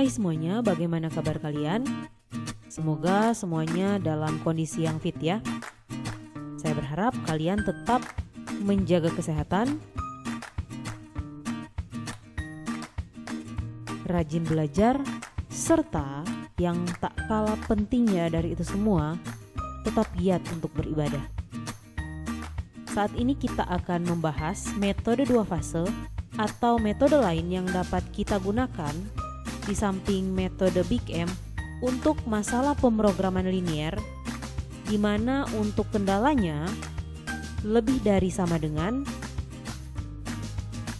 Hai semuanya, bagaimana kabar kalian? Semoga semuanya dalam kondisi yang fit ya. Saya berharap kalian tetap menjaga kesehatan, rajin belajar, serta yang tak kalah pentingnya dari itu semua, tetap giat untuk beribadah. Saat ini kita akan membahas metode 2 fase atau metode lain yang dapat kita gunakan di samping metode Big M untuk masalah pemrograman linier, di mana untuk kendalanya lebih dari sama dengan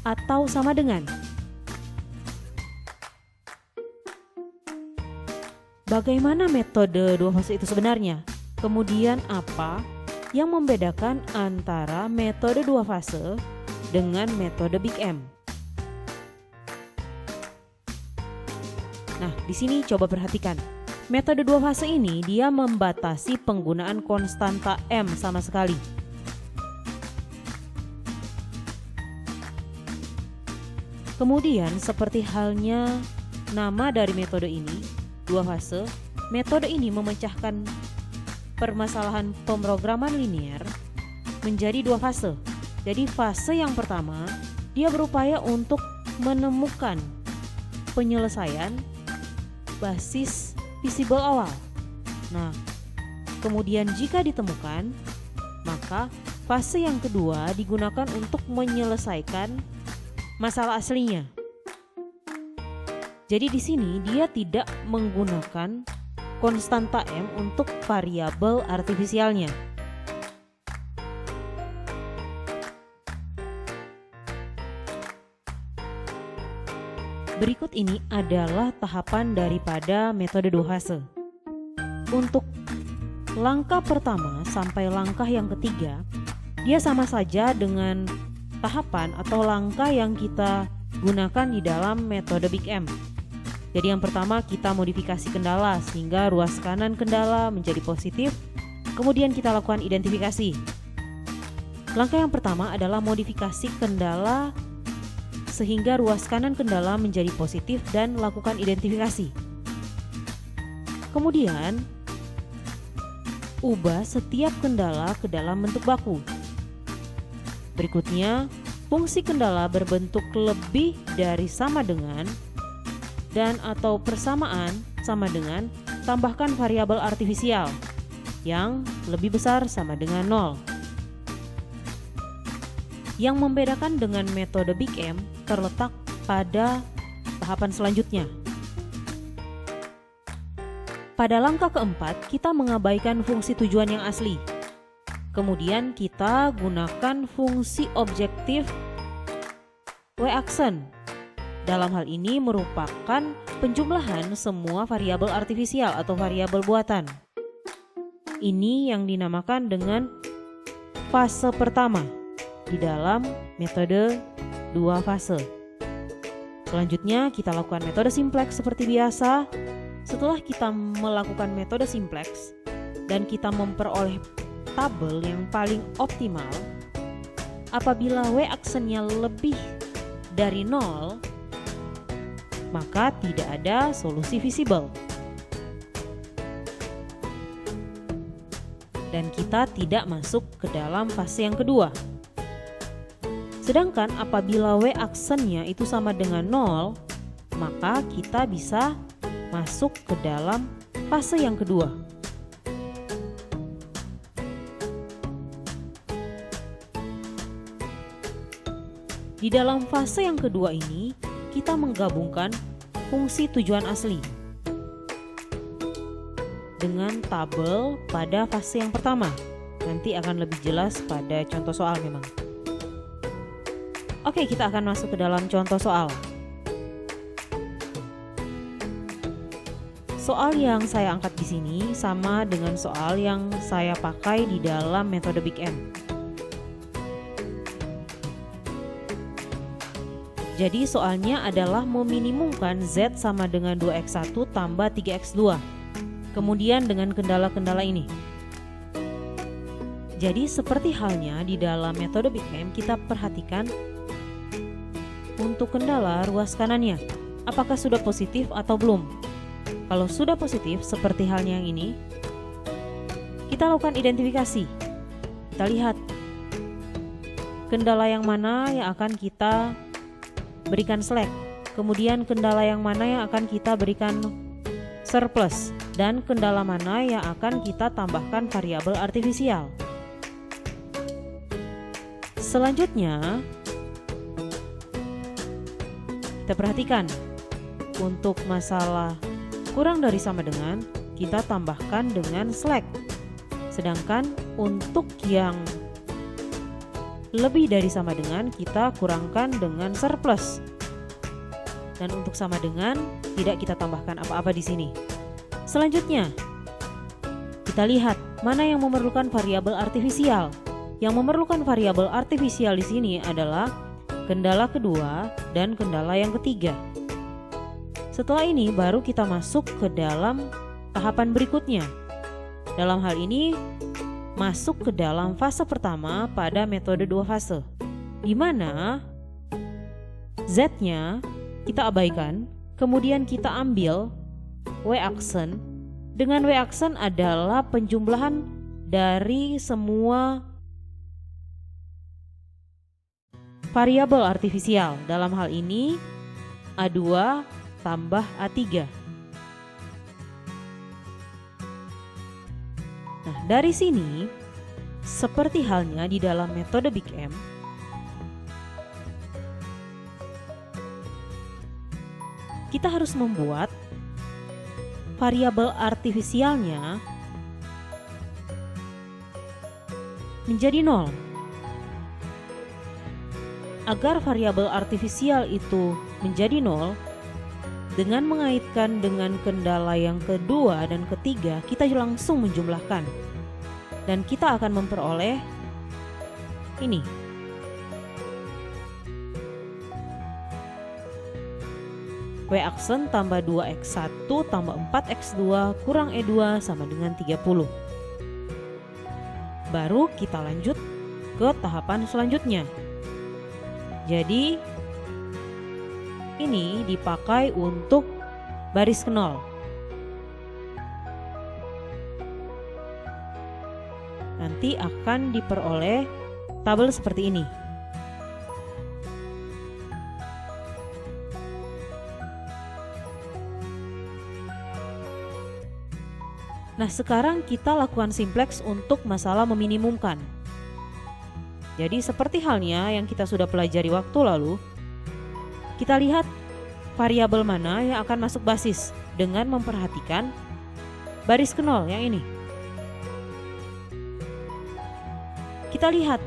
atau sama dengan. Bagaimana metode 2 fase itu sebenarnya? Kemudian apa yang membedakan antara metode 2 fase dengan metode Big M? Nah, di sini coba perhatikan. Metode 2 fase ini dia membatasi penggunaan konstanta M sama sekali. Kemudian seperti halnya nama dari metode ini, 2 fase, metode ini memecahkan permasalahan pemrograman linier menjadi 2 fase. Jadi fase yang pertama, dia berupaya untuk menemukan penyelesaian basis visible awal. Nah, kemudian jika ditemukan, maka fase yang kedua digunakan untuk menyelesaikan masalah aslinya. Jadi di sini dia tidak menggunakan konstanta M untuk variabel artifisialnya. Berikut ini adalah tahapan daripada metode 2 fase. Untuk langkah pertama sampai langkah yang ketiga, dia sama saja dengan tahapan atau langkah yang kita gunakan di dalam metode Big M. Jadi yang pertama kita modifikasi kendala sehingga ruas kanan kendala menjadi positif, kemudian kita lakukan identifikasi. Langkah yang pertama adalah modifikasi kendala sehingga ruas kanan kendala menjadi positif dan lakukan identifikasi. Kemudian, ubah setiap kendala ke dalam bentuk baku. Berikutnya, fungsi kendala berbentuk lebih dari sama dengan dan atau persamaan sama dengan tambahkan variabel artifisial yang lebih besar sama dengan 0. Yang membedakan dengan metode Big M terletak pada tahapan selanjutnya. Pada langkah keempat, kita mengabaikan fungsi tujuan yang asli. Kemudian kita gunakan fungsi objektif W-action. Dalam hal ini merupakan penjumlahan semua variabel artifisial atau variabel buatan. Ini yang dinamakan dengan fase pertama di dalam metode 2 fase. Selanjutnya kita lakukan metode simplex seperti biasa. Setelah kita melakukan metode simplex dan kita memperoleh tabel yang paling optimal, apabila W-action-nya lebih dari 0, maka tidak ada solusi visible. Dan kita tidak masuk ke dalam fase yang kedua. Sedangkan apabila W-action-nya itu sama dengan 0, maka kita bisa masuk ke dalam fase yang kedua. Di dalam fase yang kedua ini, kita menggabungkan fungsi tujuan asli dengan tabel pada fase yang pertama. Nanti akan lebih jelas pada contoh soal memang. Oke, kita akan masuk ke dalam contoh soal. Soal yang saya angkat di sini sama dengan soal yang saya pakai di dalam metode Big M. Jadi soalnya adalah meminimumkan Z sama dengan 2x1 tambah 3x2. Kemudian dengan kendala-kendala ini. Jadi seperti halnya di dalam metode Big M, kita perhatikan untuk kendala ruas kanannya. apakah sudah positif atau belum. Kalau sudah positif, seperti halnya yang ini, kita lakukan identifikasi. Kita lihat kendala yang mana yang akan kita berikan select, kemudian kendala yang mana yang akan kita berikan surplus, dan kendala mana yang akan kita tambahkan variabel artifisial. Selanjutnya, kita perhatikan untuk masalah kurang dari sama dengan, kita tambahkan dengan select. Sedangkan untuk yang lebih dari sama dengan, kita kurangkan dengan surplus. Dan untuk sama dengan, tidak kita tambahkan apa-apa di sini. Selanjutnya, kita lihat mana yang memerlukan variabel artifisial. Yang memerlukan variabel artifisial di sini adalah kendala kedua dan kendala yang ketiga. Setelah ini baru kita masuk ke dalam tahapan berikutnya. Dalam hal ini masuk ke dalam fase pertama pada metode 2 fase, di mana Z-nya kita abaikan, kemudian kita ambil W-aksen. Dengan W-aksen adalah penjumlahan dari semua variabel artifisial. Dalam hal ini A2 tambah A3. Nah, dari sini seperti halnya di dalam metode Big M, kita harus membuat variabel artifisialnya menjadi 0. Agar variabel artifisial itu menjadi 0, dengan mengaitkan dengan kendala yang kedua dan ketiga, kita langsung menjumlahkan. Dan kita akan memperoleh ini. W-aksen tambah 2x1 tambah 4x2 kurang E2 sama dengan 30. Baru kita lanjut ke tahapan selanjutnya. Jadi ini dipakai untuk baris ke 0. Nanti akan diperoleh tabel seperti ini. Nah, sekarang kita lakukan simplex untuk masalah meminimumkan. Jadi seperti halnya yang kita sudah pelajari waktu lalu, kita lihat variabel mana yang akan masuk basis dengan memperhatikan baris ke 0 yang ini. Kita lihat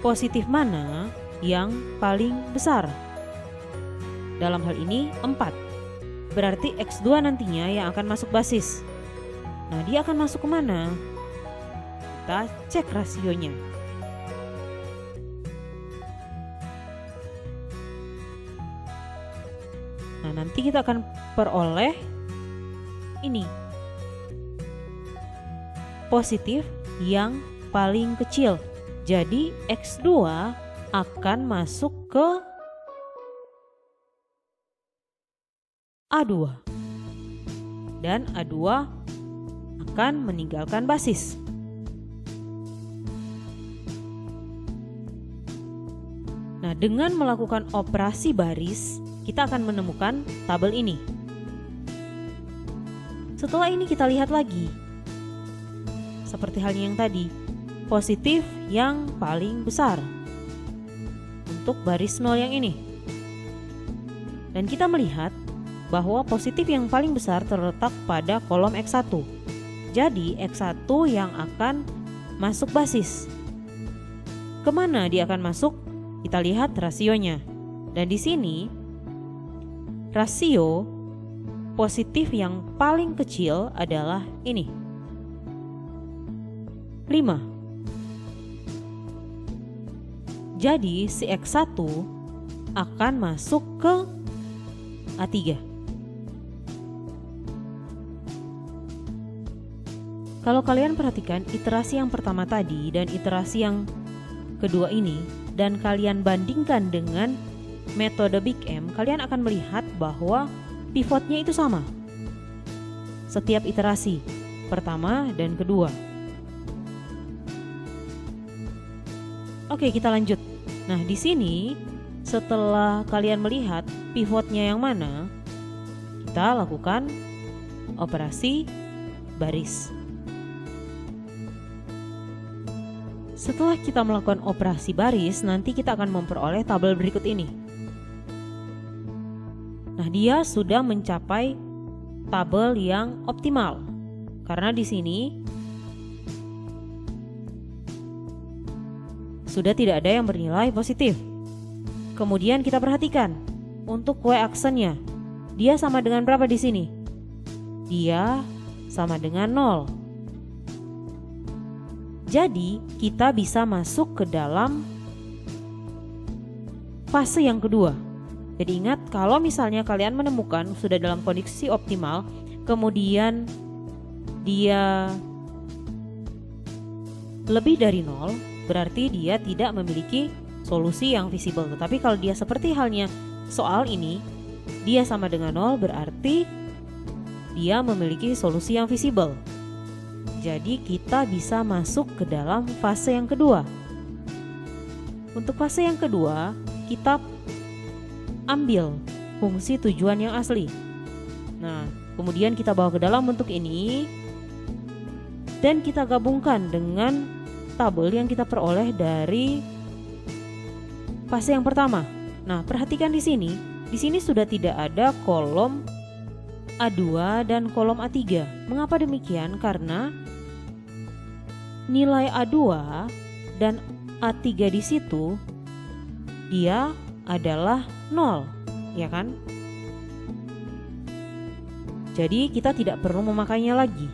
positif mana yang paling besar. Dalam hal ini 4. Berarti X2 nantinya yang akan masuk basis. Nah, dia akan masuk kemana? Kita cek rasionya. Nah, nanti kita akan peroleh ini. Positif yang paling kecil. Jadi X2 akan masuk ke A2. Dan A2 akan meninggalkan basis. Nah, dengan melakukan operasi baris, kita akan menemukan tabel ini. Setelah ini kita lihat lagi. Seperti halnya yang tadi, positif yang paling besar untuk baris 0 yang ini. Dan kita melihat bahwa positif yang paling besar terletak pada kolom X1. Jadi X1 yang akan masuk basis. Kemana dia akan masuk? Kita lihat rasionya. Dan di sini rasio positif yang paling kecil adalah ini, 5. Jadi si X1 akan masuk ke A3. Kalau kalian perhatikan iterasi yang pertama tadi dan iterasi yang kedua ini, dan kalian bandingkan dengan metode Big M, kalian akan melihat bahwa pivotnya itu sama setiap iterasi pertama dan kedua. Oke, kita lanjut. Nah, di sini setelah kalian melihat pivotnya yang mana, kita lakukan operasi baris. Setelah kita melakukan operasi baris, nanti kita akan memperoleh tabel berikut ini. Nah, dia sudah mencapai tabel yang optimal karena di sini sudah tidak ada yang bernilai positif. Kemudian kita perhatikan untuk Y-aksennya, dia sama dengan berapa di sini? Dia sama dengan 0. Jadi kita bisa masuk ke dalam fase yang kedua. Jadi ingat, kalau misalnya kalian menemukan sudah dalam kondisi optimal, kemudian dia lebih dari 0, berarti dia tidak memiliki solusi yang visible. Tetapi kalau dia seperti halnya soal ini, dia sama dengan 0, berarti dia memiliki solusi yang visible. Jadi kita bisa masuk ke dalam fase yang kedua. Untuk fase yang kedua, kita ambil fungsi tujuan yang asli. Nah, kemudian kita bawa ke dalam bentuk ini dan kita gabungkan dengan tabel yang kita peroleh dari fase yang pertama. Nah, perhatikan di sini sudah tidak ada kolom A2 dan kolom A3. Mengapa demikian? Karena nilai A2 dan A3 di situ dia adalah 0, ya kan? Jadi kita tidak perlu memakainya lagi.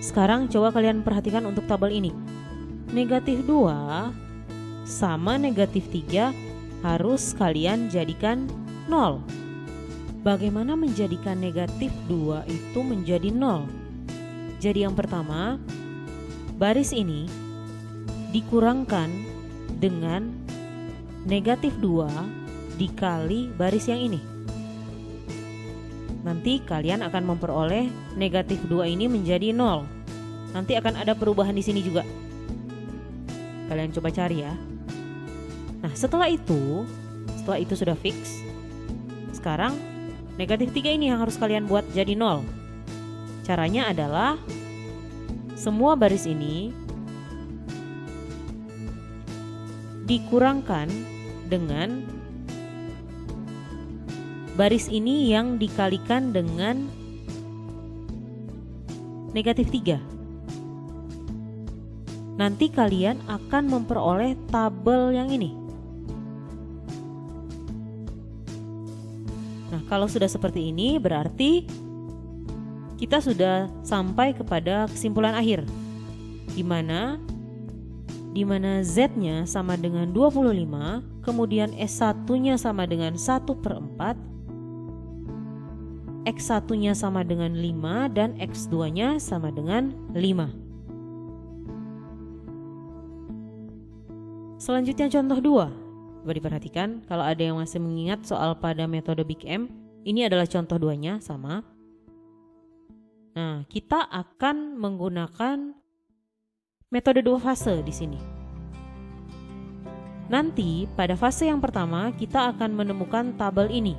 Sekarang coba kalian perhatikan untuk tabel ini. Negatif 2 sama negatif 3 harus kalian jadikan 0. Bagaimana menjadikan negatif 2 itu menjadi 0? Jadi yang pertama, baris ini dikurangkan dengan negatif 2 dikali baris yang ini. Nanti kalian akan memperoleh negatif 2 ini menjadi 0. Nanti akan ada perubahan di sini juga. Kalian coba cari ya. Nah, setelah itu sudah fix. Sekarang negatif 3 ini yang harus kalian buat jadi 0. Caranya adalah semua baris ini dikurangkan dengan baris ini yang dikalikan dengan negatif 3. Nanti kalian akan memperoleh tabel yang ini. Nah, kalau sudah seperti ini berarti kita sudah sampai kepada kesimpulan akhir, di mana Z-nya sama dengan 25, kemudian S1-nya sama dengan 1/4, X1-nya sama dengan 5, dan X2-nya sama dengan 5. Selanjutnya contoh 2. Coba diperhatikan, kalau ada yang masih mengingat soal pada metode Big M, ini adalah contoh 2-nya sama. Nah, kita akan menggunakan metode 2 fase di sini. Nanti pada fase yang pertama kita akan menemukan tabel ini.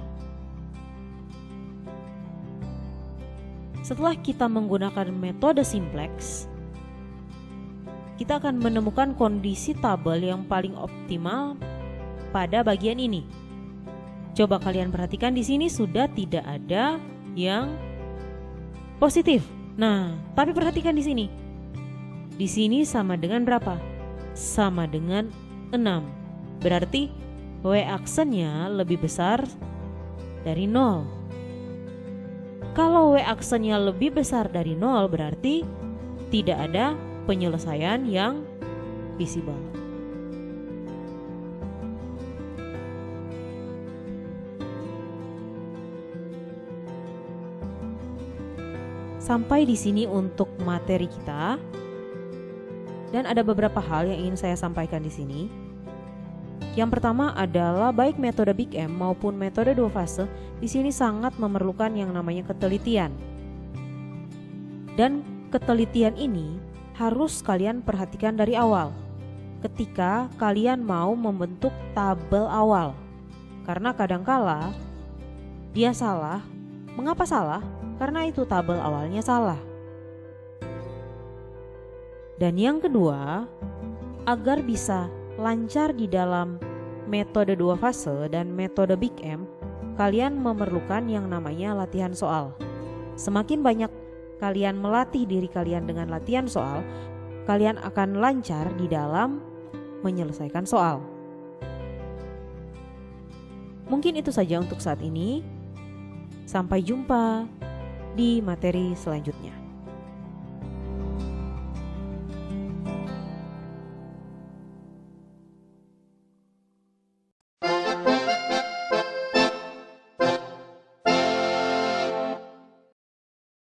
Setelah kita menggunakan metode simplex, kita akan menemukan kondisi tabel yang paling optimal pada bagian ini. Coba kalian perhatikan, di sini sudah tidak ada yang positif. Nah, tapi perhatikan di sini. Di sini sama dengan berapa? Sama dengan 6. Berarti Y-aksennya lebih besar dari 0. Kalau Y-aksennya lebih besar dari 0 berarti tidak ada penyelesaian yang visible. Sampai di sini untuk materi kita. Dan ada beberapa hal yang ingin saya sampaikan di sini. Yang pertama adalah baik metode Big M maupun metode 2 fase di sini sangat memerlukan yang namanya ketelitian. Dan ketelitian ini harus kalian perhatikan dari awal ketika kalian mau membentuk tabel awal. Karena kadangkala dia salah. Mengapa salah? Karena itu tabel awalnya salah. Dan yang kedua, agar bisa lancar di dalam metode 2 fase dan metode Big M, kalian memerlukan yang namanya latihan soal. Semakin banyak kalian melatih diri kalian dengan latihan soal, kalian akan lancar di dalam menyelesaikan soal. Mungkin itu saja untuk saat ini. Sampai jumpa di materi selanjutnya.